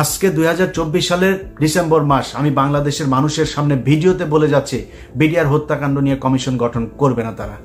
আজকে 2024 সালের ডিসেম্বর মাস আমি বাংলাদেশের মানুষের সামনে ভিডিওতে বলে যাচ্ছি বিডিআর হত্যাকাণ্ড নিয়ে কমিশন গঠন করবে না তারা।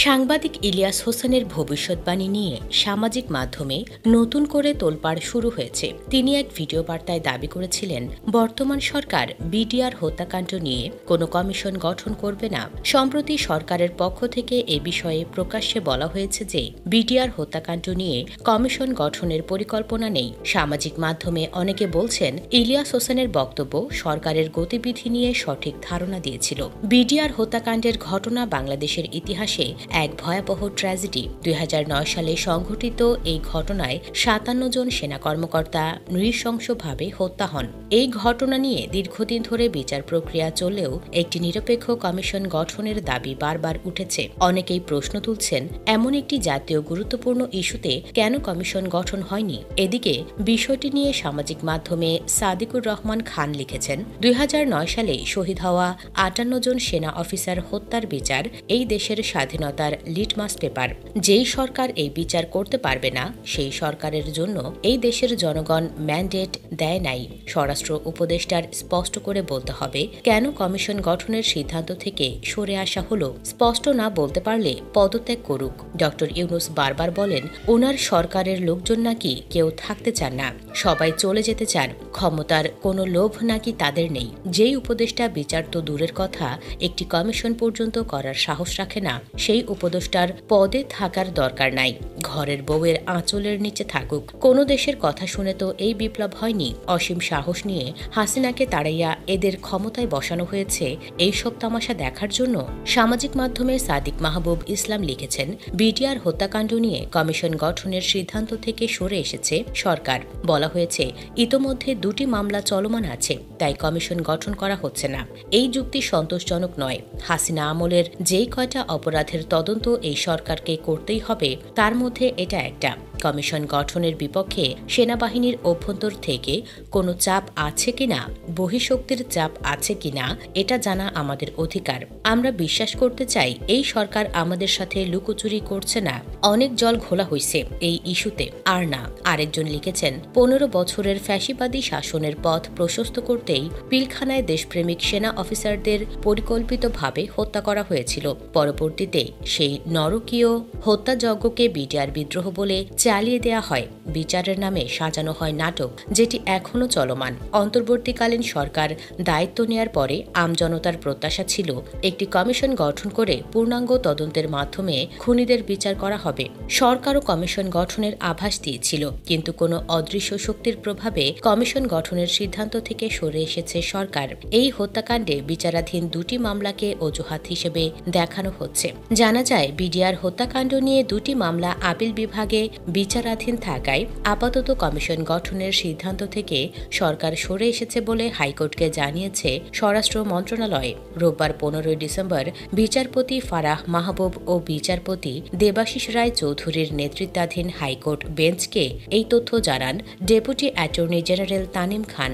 সাংবাদিক ইলিয়াস হোসেনের ভবিষ্যৎবাণী নিয়ে সামাজিক মাধ্যমে নতুন করে তোলপাড় শুরু হয়েছে। তিনি এক ভিডিও বার্তায় দাবি করেছিলেন, বর্তমান সরকার বিডিআর হত্যাকাণ্ড নিয়ে কোনো কমিশন গঠন করবে না। সম্প্রতি সরকারের পক্ষ থেকে এ বিষয়ে প্রকাশ্যে বলা হয়েছে যে বিডিআর হত্যাকাণ্ড নিয়ে কমিশন গঠনের পরিকল্পনা নেই। সামাজিক মাধ্যমে অনেকে বলছেন, ইলিয়াস হোসেনের বক্তব্য সরকারের গতিবিধি নিয়ে সঠিক ধারণা দিয়েছিল। বিডিআর হত্যাকাণ্ডের ঘটনা বাংলাদেশের ইতিহাসে এক ভয়াবহ ট্র্যাজেডি। 2009 সালে সংঘটিত এই ঘটনায় 57 জন সেনা কর্মকর্তা নৃশংসভাবে হত্যা হন। এই ঘটনা নিয়ে দীর্ঘদিন ধরে বিচার প্রক্রিয়া চললেও একটি নিরপেক্ষ কমিশন গঠনের দাবি বারবার উঠেছে। অনেকেই প্রশ্ন তুলছেন, এমন একটি জাতীয় গুরুত্বপূর্ণ ইস্যুতে কেন কমিশন গঠন হয়নি? এদিকে বিষয়টি নিয়ে সামাজিক মাধ্যমে সাদিকুর রহমান খান লিখেছেন, 2009 সালে শহীদ হওয়া 58 জন সেনা অফিসার হত্যার বিচার এই দেশের স্বাধীনতার লিটমাস পেপার। যেই সরকার এই বিচার করতে পারবে না, সেই সরকারের জন্য এই দেশের জনগণ ম্যান্ডেট দেয় নাই। স্বরাষ্ট্র উপদেষ্টার স্পষ্ট করে বলতে হবে কেন কমিশন গঠনের সিদ্ধান্ত থেকে সরে আসা হলো। স্পষ্ট না বলতে পারলে পদত্যাগ করুক। ডক্টর ইউনূস বারবার বলেন, ওনার সরকারের লোকজন নাকি কেউ থাকতে চান না, সবাই চলে যেতে চান। ক্ষমতার কোনো লোভ নাকি তাদের নেই। যেই উপদেষ্টা বিচার তো দূরের কথা, একটি কমিশন পর্যন্ত করার সাহস রাখে না, সেই উপদেষ্টার পদে থাকার দরকার নাই। ঘরের বউয়ের আঁচলের নিচে থাকুক। কোনো দেশের কথা শুনে তো এই বিপ্লব হয়নি। অসীম সাহস নিয়ে হাসিনাকে তাড়াইয়া এদের ক্ষমতায় বসানো হয়েছে এইসব তামাশা দেখার জন্য। সামাজিক মাধ্যমে সাদিক মাহবুব ইসলাম লিখেছেন, বিডিআর হত্যাকাণ্ড নিয়ে কমিশন গঠনের সিদ্ধান্ত থেকে সরে এসেছে সরকার। বলা হয়েছে, ইতোমধ্যে 2টি মামলা চলমান আছে, তাই কমিশন গঠন করা হচ্ছে না। এই যুক্তি সন্তোষজনক নয়। হাসিনা আমলের যেই কয়টা অপরাধের তদন্ত এই সরকারকে করতেই হবে, তার মধ্যে এটা একটা। কমিশন গঠনের বিপক্ষে সেনাবাহিনীর অভ্যন্তর থেকে কোনো চাপ আছে কিনা, বহিঃশক্তির চাপ আছে কিনা, এটা জানা আমাদের অধিকার। আমরা বিশ্বাস করতে চাই এই সরকার আমাদের সাথে লুকোচুরি করছে না। অনেক জল ঘোলা হইছে এই ইস্যুতে, আর না। আরেকজন লিখেছেন, 15 বছরের ফ্যাসিবাদী শাসনের পথ প্রশস্ত করতেই পিলখানায় দেশপ্রেমিক সেনা অফিসারদের পরিকল্পিতভাবে হত্যা করা হয়েছিল। পরবর্তীতে সেই নরকীয় হত্যাযজ্ঞকে বিডিআর বিদ্রোহ বলে চালিয়ে দেয়া হয়। বিচারের নামে সাজানো হয় নাটক, যেটি এখনো চলমান। অন্তর্বর্তীকালীন সরকার দায়িত্ব নেয়ার পরে আমজনতার প্রত্যাশা ছিল একটি কমিশন গঠন করে পূর্ণাঙ্গ তদন্তের মাধ্যমে খুনিদের বিচার করা হবে। সরকারও কমিশন গঠনের আভাস দিয়েছিল, কিন্তু কোনো অদৃশ্য শক্তির প্রভাবে কমিশন গঠনের সিদ্ধান্ত থেকে সরে এসেছে সরকার। এই হত্যাকাণ্ডে বিচারাধীন 2টি মামলাকে অজুহাত হিসেবে দেখানো হচ্ছে। জানা যায়, বিডিআর হত্যাকাণ্ড নিয়ে 2টি মামলা আপিল বিভাগে বিচারাধীন থাকায় আপাতত কমিশন গঠনের সিদ্ধান্ত থেকে সরকার সরে এসেছে বলে হাইকোর্টকে জানিয়েছে স্বরাষ্ট্র মন্ত্রণালয়। রোববার 15 ডিসেম্বর বিচারপতি ফারাহ মাহবুব ও বিচারপতি দেবাশিস রায় চৌধুরীর নেতৃত্বাধীন হাইকোর্ট বেঞ্চকে এই তথ্য জানান ডেপুটি অ্যাটর্নি জেনারেল তানিম খান।